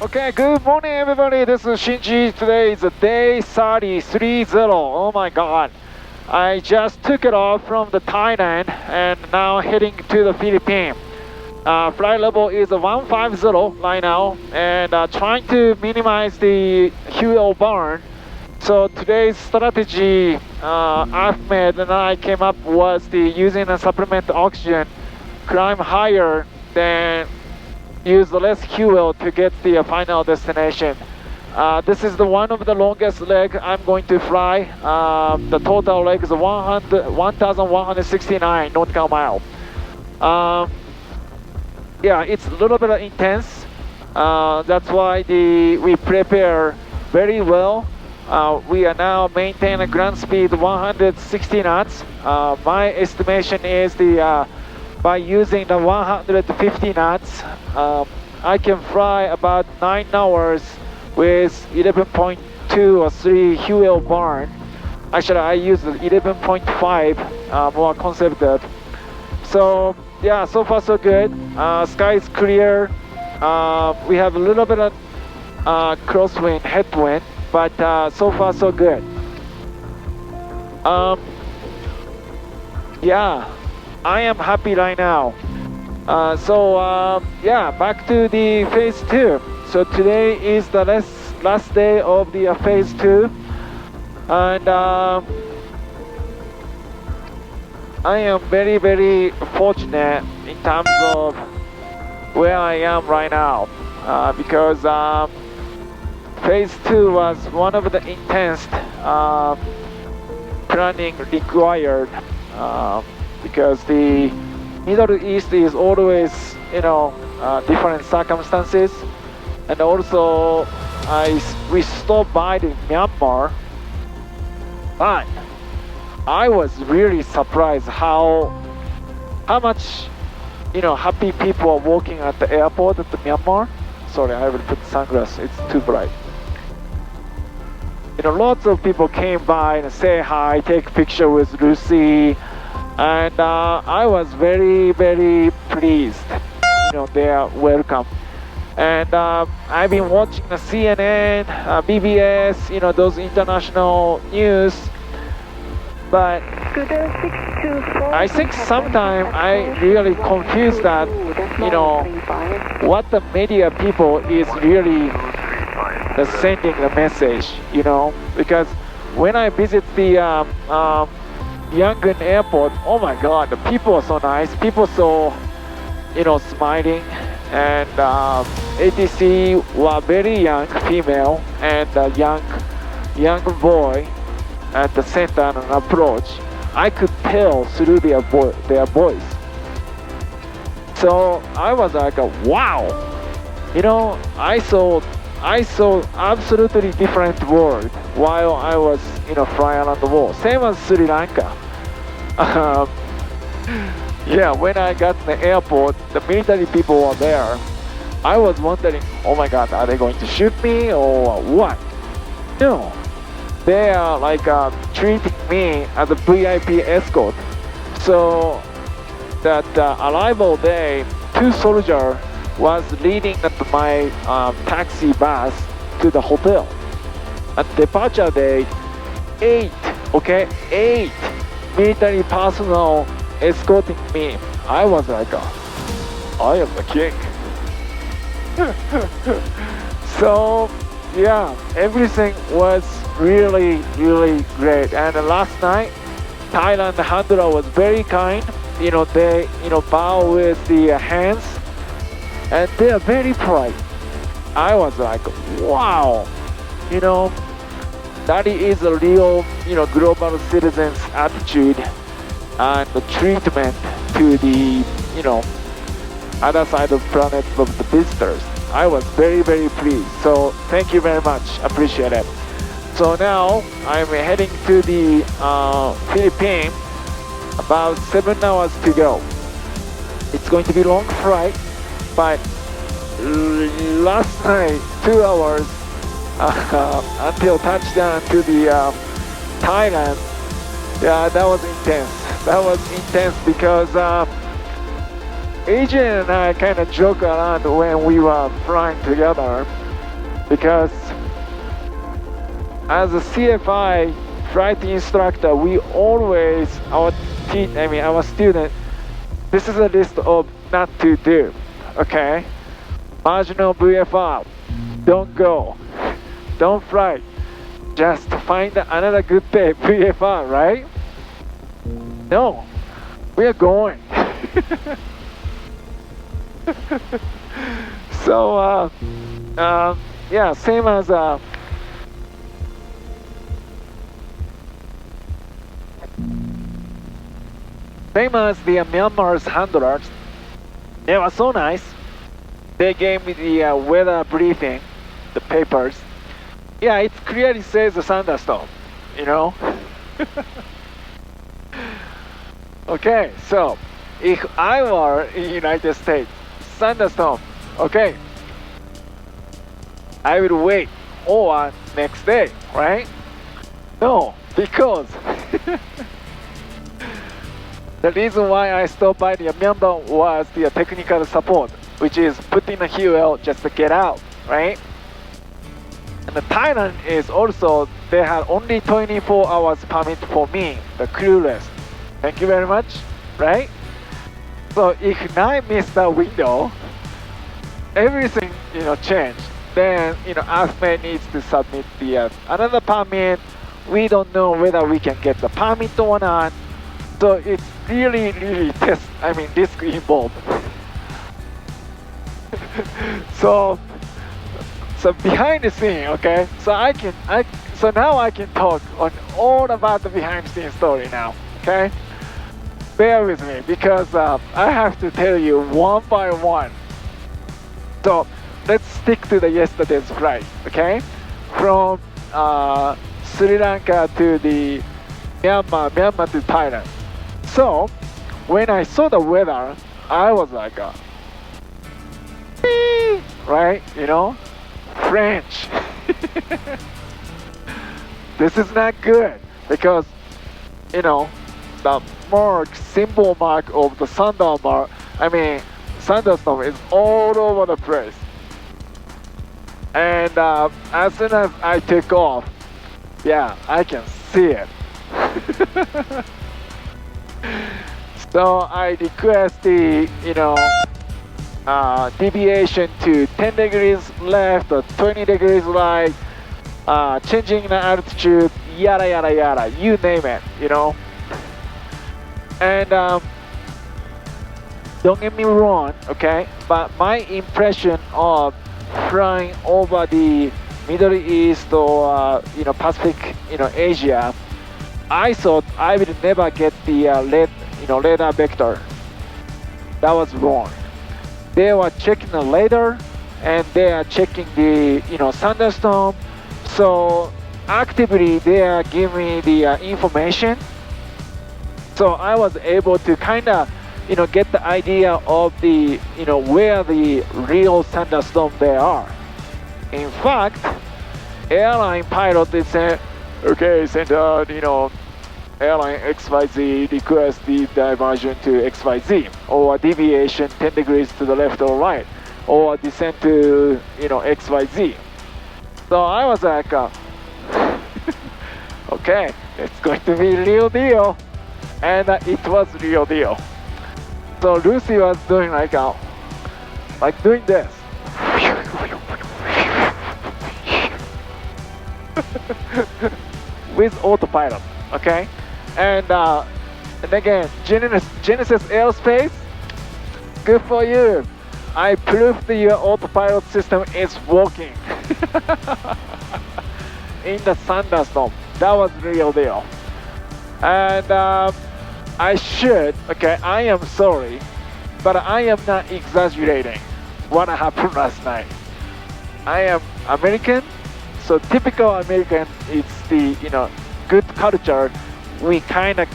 Okay, good morning everybody. This is Shinji. Today is day 30. Oh my god. I just took it off from the Thailand and now heading to the Philippines. Flight level is 150 right now and trying to minimize the fuel burn. So today's strategy Ahmed and I came up was the using a supplement oxygen, climb higher than use less fuel to get the final destination. This is the one of the longest leg I'm going to fly. The total leg is 1,169 nautical mile. Um, yeah, it's a little bit intense. That's why we prepare very well. We are now maintaining a ground speed 160 knots. My estimation is by using the 150 knots, I can fly about 9 hours with 11.2 or 3 fuel burn. Actually, I use 11.5, more conservative. So yeah, so far so good. Sky is clear. We have a little bit of crosswind, headwind, but so far so good. Yeah, I am happy right now. Yeah, back to the phase 2. So today is the last day of the phase 2, and I am very fortunate in terms of where I am right now, because phase 2 was one of the intense planning required, because the Middle East is always, different circumstances, and also we stopped by the Myanmar, but I was really surprised how much happy people are walking at the airport at the Myanmar. Sorry, I will put sunglasses. It's too bright. Lots of people came by and say hi, take picture with Lucy, and I was very pleased. They are welcome. And I've been watching the CNN, BBS, those international news. But I think sometimes I really confuse that, what the media people is really sending the message, because when I visit the Yangon airport, oh my god, the people are so nice, people so, smiling, and ATC were very young female and a young boy at the center and approach. I could tell through their voice. So I was like, wow, I saw absolutely different world while I was, flying around the world. Same as Sri Lanka. Yeah, when I got to the airport, the military people were there. I was wondering, oh my god, are they going to shoot me or what? No, they are like treating me as a VIP escort. So that arrival day, 2 soldiers was leading my taxi bus to the hotel. At departure day, 8 military personnel escorting me. I was like, I am the king. So yeah, everything was really great. And last night, Thailand handler was very kind. They bow with the hands, and they are very polite. I was like, wow, that is a real, global citizens attitude and the treatment to the, other side of the planet of the visitors. I was very pleased. So thank you very much. Appreciate it. So now I'm heading to the Philippines. About 7 hours to go. It's going to be long flight, but last night 2 hours until touchdown to the Thailand. Yeah, that was intense. That was intense because Adrian and I kind of joke around when we were flying together. because as a CFI flight instructor, we always, our student, this is a list of not to do, okay? Marginal VFR, don't go, don't fly, just find another good pay VFR, right? No, we are going. So, yeah, same as the Myanmar's handlers. They were so nice. They gave me the weather briefing, the papers. Yeah, it clearly says a thunderstorm, you know. Okay, so if I were in United States, thunderstorm, okay, I would wait or next day, right? No, because the reason why I stopped by the Myanmar was the technical support, which is putting a fuel just to get out, right? And the Thailand is also, they had only 24 hours permit for me, the crewless. Thank you very much, right? So if I miss that window, everything, changed. Then, AFME needs to submit the another permit. We don't know whether we can get the permit or not. So it's really risk involved. so behind the scene, okay? So now I can talk on all about the behind the scene story now, okay? Bear with me because I have to tell you one by one. So let's stick to the yesterday's flight, okay? From Sri Lanka to the Myanmar to Thailand. So when I saw the weather, I was like, right? French. This is not good because, the symbol mark of the thunderstorm is all over the place. And as soon as I took off, yeah, I can see it. So I request the, deviation to 10 degrees left or 20 degrees right, changing the altitude, yada yada yada, you name it, And don't get me wrong, okay, but my impression of flying over the Middle East or Pacific, Asia, I thought I would never get the radar vector. That was wrong. They were checking the radar and they are checking the thunderstorm. So actively they are giving me the information. So I was able to kind of get the idea of the where the real thunderstorm they are. In fact, airline pilot they said, okay, send airline XYZ request the diversion to XYZ or deviation 10 degrees to the left or right or descent to XYZ. So I was like, okay, it's going to be real deal, and it was real deal. So Lucy was doing like doing this. With autopilot, okay? And again, Genesis Aerospace, good for you. I proved your autopilot system is working in the thunderstorm. That was real deal. And I am sorry, but I am not exaggerating what happened last night. I am American, so typical American, it's the, good culture. We kind of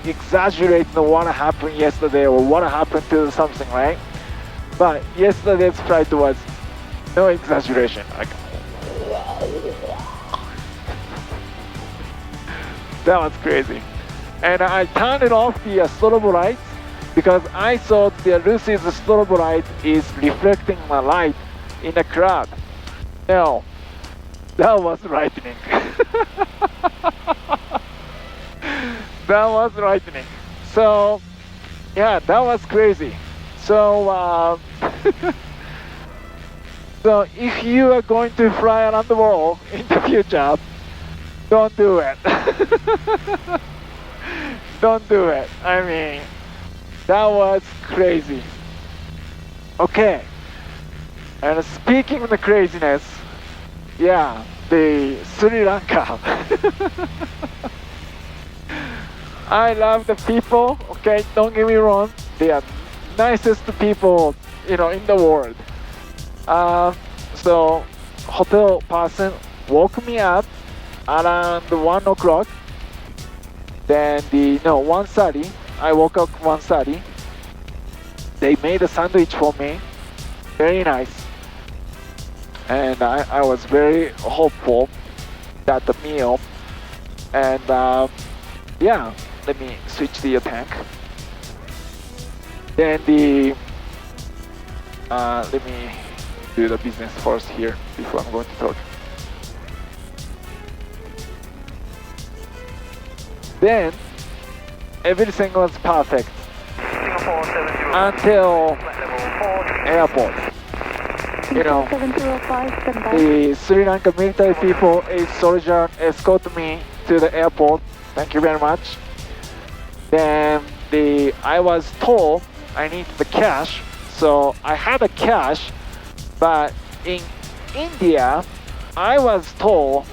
exaggerate what happened yesterday or what happened to something, right? But yesterday's flight was no exaggeration. That was crazy. And I turned it off the strobe lights because I thought the Lucy's strobe light is reflecting my light in the crowd. No, That was lightning. That was lightning. So, yeah, that was crazy. So, so if you are going to fly around the world in the future, don't do it. Don't do it. I mean, that was crazy. Okay. And speaking of the craziness, yeah, the Sri Lanka. I love the people, okay, don't get me wrong, they are nicest people, in the world. So, hotel person woke me up around 1 o'clock, then 1:30, I woke up 1:30, they made a sandwich for me, very nice, and I was very hopeful that the meal, and yeah, let me switch the tank. Then let me do the business first here before I'm going to talk. Then everything was perfect until airport. The Sri Lanka military people, a soldier escorted me to the airport. Thank you very much. Then I was told I need the cash, so I had the cash, but in India, I was told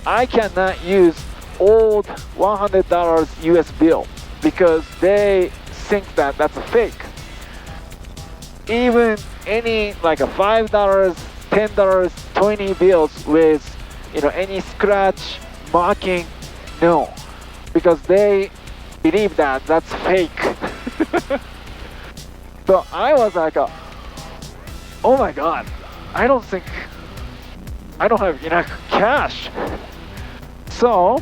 I cannot use old $100 US bill because they think that that's a fake. Even any like a $5, $10, 20 bills with any scratch marking, no, because they believe that that's fake. So I was like, oh my god, I don't have enough cash. So,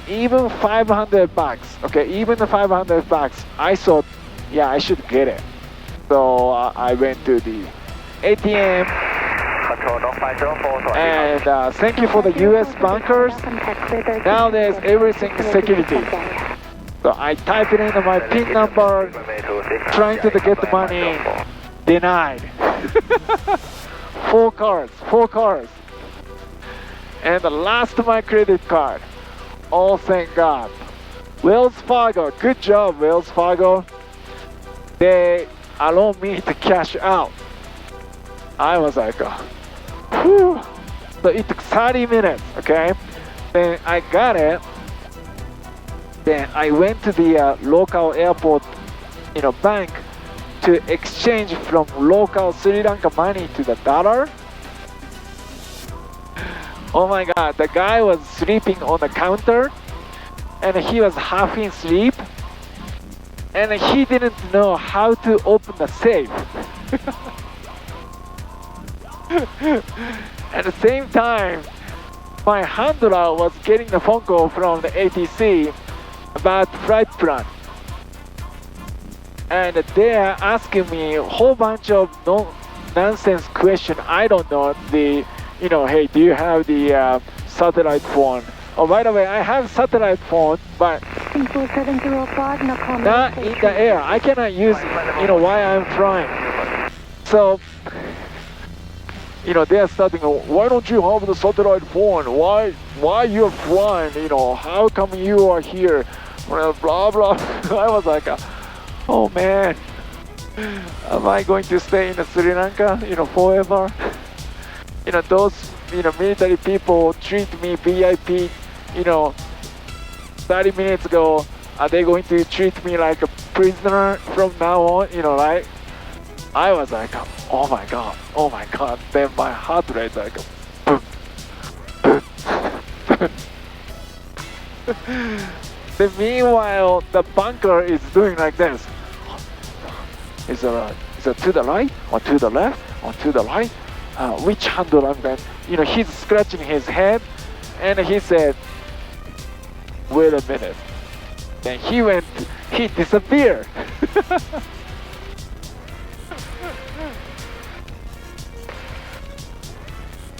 even 500 bucks, okay, even the 500 bucks, I thought, yeah, I should get it. So I went to the ATM, and thank you for the US bankers. Nowadays everything is security. So I type it in my PIN number, trying to get the money, denied. Four cards. And the last my credit card. Oh, thank God. Wells Fargo, good job, Wells Fargo. They allow me to cash out. I was like, whew. So it took 30 minutes, okay? Then I got it. Then I went to the local airport, bank to exchange from local Sri Lanka money to the dollar. Oh my God, the guy was sleeping on the counter and he was half in sleep and he didn't know how to open the safe. At the same time, my handler was getting the phone call from the ATC about flight plan. And they are asking me a whole bunch of nonsense questions. I don't know, hey, do you have the satellite phone? Oh, by the way, I have satellite phone, but not in the air. I cannot use, while I'm flying. So, they are starting, why don't you have the satellite phone? Why you're flying? How come you are here? Blah, blah. I was like, oh man, am I going to stay in Sri Lanka, forever? Those, military people treat me VIP, 30 minutes ago. Are they going to treat me like a prisoner from now on, right? I was like, oh my god. Then my heart rate like, boom, boom, boom. Then meanwhile, the bunker is doing like this. Is it to the right or to the left or to the right? Which handle I'm going? He's scratching his head, and he said, "Wait a minute." Then he disappeared.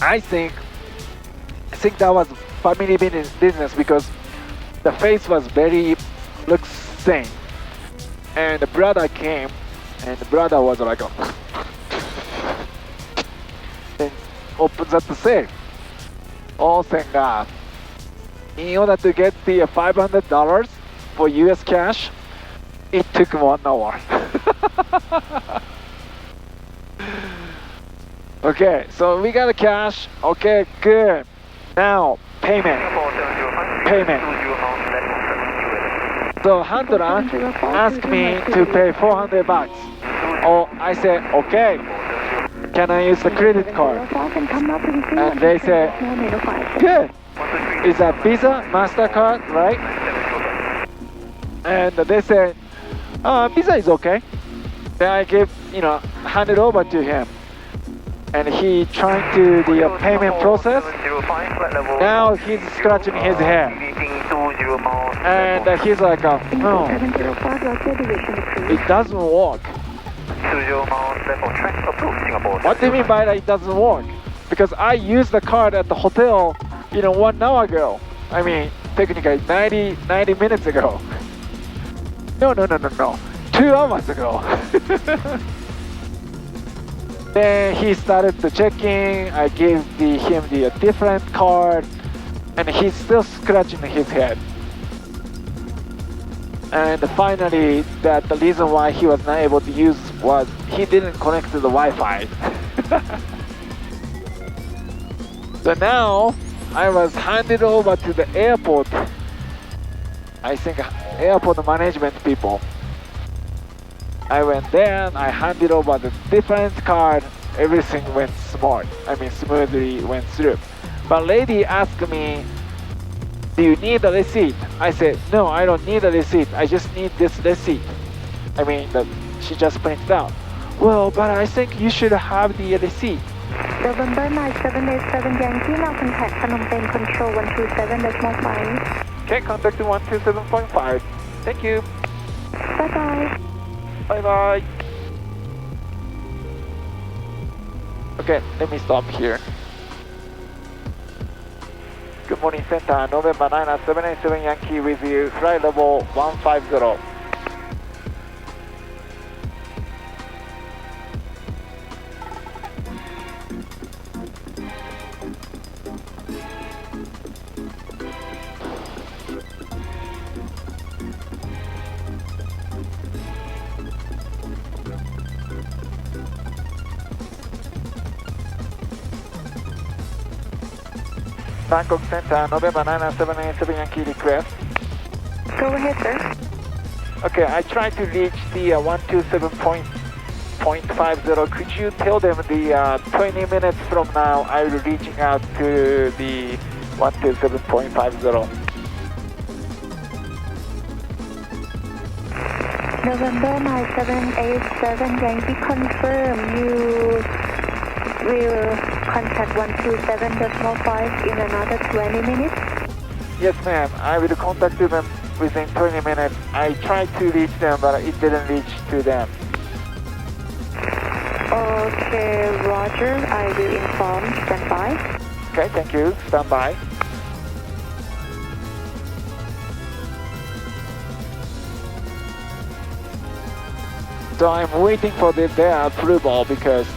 I think that was family business because the face was very looks same. And the brother came, and the brother was like, and opens up the safe. Oh, thank God. In order to get the $500 for US cash, it took 1 hour. Okay, so we got the cash. Okay, good. Now, payment. So handler asked me to pay $400. Oh, I said, okay. Can I use the credit card? And they said, good. It's a Visa, MasterCard, right? And they said, Visa is okay. Then I hand it over to him. And he trying to the payment process. Now he's scratching his head. And he's like, no, it doesn't work. What do you mean by that it doesn't work? Because I used the card at the hotel, 1 hour ago. I mean, technically 90 minutes ago. No. 2 hours ago. Then he started the checking. I gave him the different card, and he's still scratching his head. And finally, the reason why he was not able to use was he didn't connect to the Wi-Fi. So now I was handed over to the airport. I think airport management people. I went there and I handed over the different card. Everything went smoothly went through. But lady asked me, do you need a receipt? I said, no, I don't need a receipt. I just need this receipt. She just printed out. Well, but I think you should have the receipt. November 9787 Yankee, now contact Phnom Penh Control 127.5. Okay, contact 127.5. Thank you. Bye-bye. Bye-bye. Okay, let me stop here. Good morning, Center. November 9787 Yankee with you. Flight level 150. Bangkok Center, November 9787 Yankee request. Go ahead, sir. Okay, I tried to reach the 127.50. Could you tell them the 20 minutes from now I will be reaching out to the 127.50? November 9787 Yankee, confirm you will contact 127.5 in another 20 minutes? Yes, ma'am. I will contact them within 20 minutes. I tried to reach them, but it didn't reach to them. Okay, roger. I will inform. Stand by. Okay, thank you. Stand by. So I'm waiting for their approval because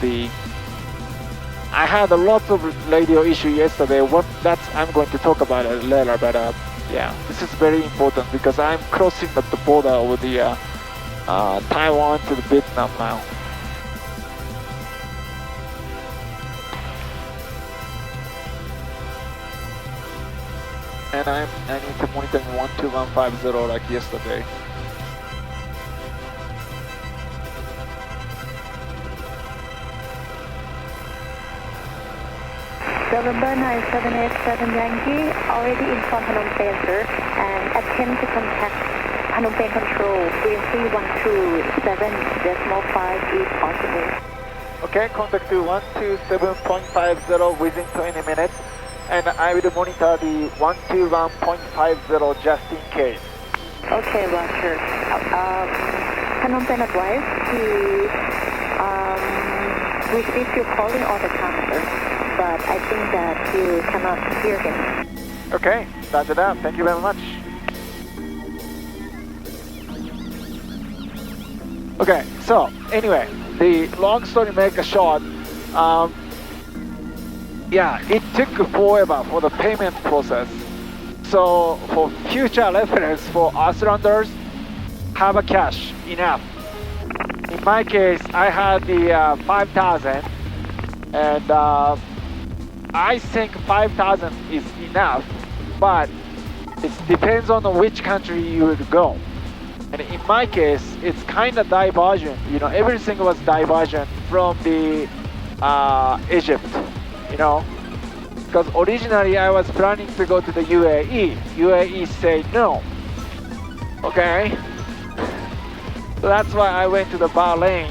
I had a lot of radio issue yesterday. I'm going to talk about it later, but yeah, this is very important because I'm crossing the border over the Taiwan to the Vietnam now. And I need to monitor 12150 like yesterday. November 9787 Yankee, already informed Phnom Penh, sir, and attempt to contact Phnom Penh Control 127.5 is possible. Okay, contact to 127.50 within 20 minutes, and I will monitor the 121.50 just in case. Okay, roger. Phnom Penh advised he receives your calling all the time, sir. But but I think that you cannot hear him. Okay, roger that. Thank you very much. Okay, so anyway, the long story make a short, yeah, it took forever for the payment process. So for future reference for Icelanders, have a cash enough. In my case, I had the 5,000, and I think 5,000 is enough, but it depends on which country you would go. And in my case, it's kind of diversion. You know, everything was diversion from the Egypt. You know, because originally I was planning to go to the UAE. UAE said no. Okay. So that's why I went to the Bahrain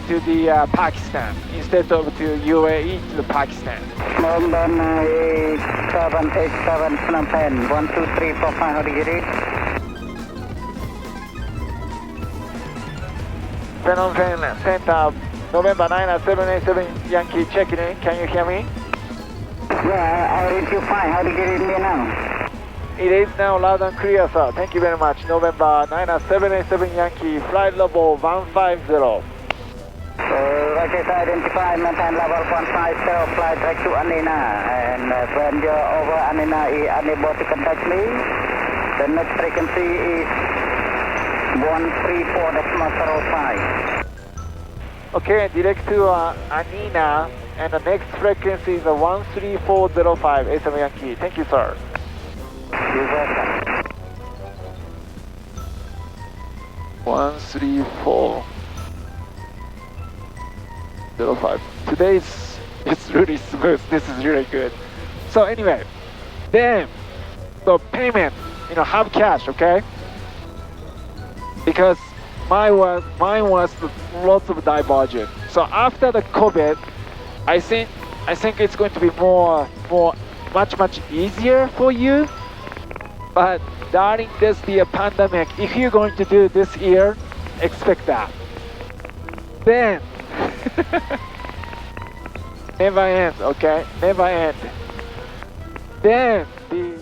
to the Pakistan instead of to UAE to the Pakistan. London 787 Phnom Penh 12345, how do you get it? Phnom Penh Center, November 9787 Yankee checking in. Can you hear me? Yeah, I read you fine. How do you get in here now? It is now loud and clear, sir. Thank you very much. November 9787 Yankee, flight level 150. Roger, identify, maintain level 150, flight direct to Anina. And when you're over Anina, is unable to contact me. The next frequency is 134.05. Okay, direct to Anina, and the next frequency is 13405 SM Yankee. Thank you, sir. You're welcome. 13405. Today's it's really smooth. This is really good. So anyway, then the payment, you know, have cash, okay? Because mine was lots of divergent. So after the COVID, I think it's going to be much easier for you. But during this year pandemic, if you're going to do this year, expect that. Then never end, okay? Never end. Then the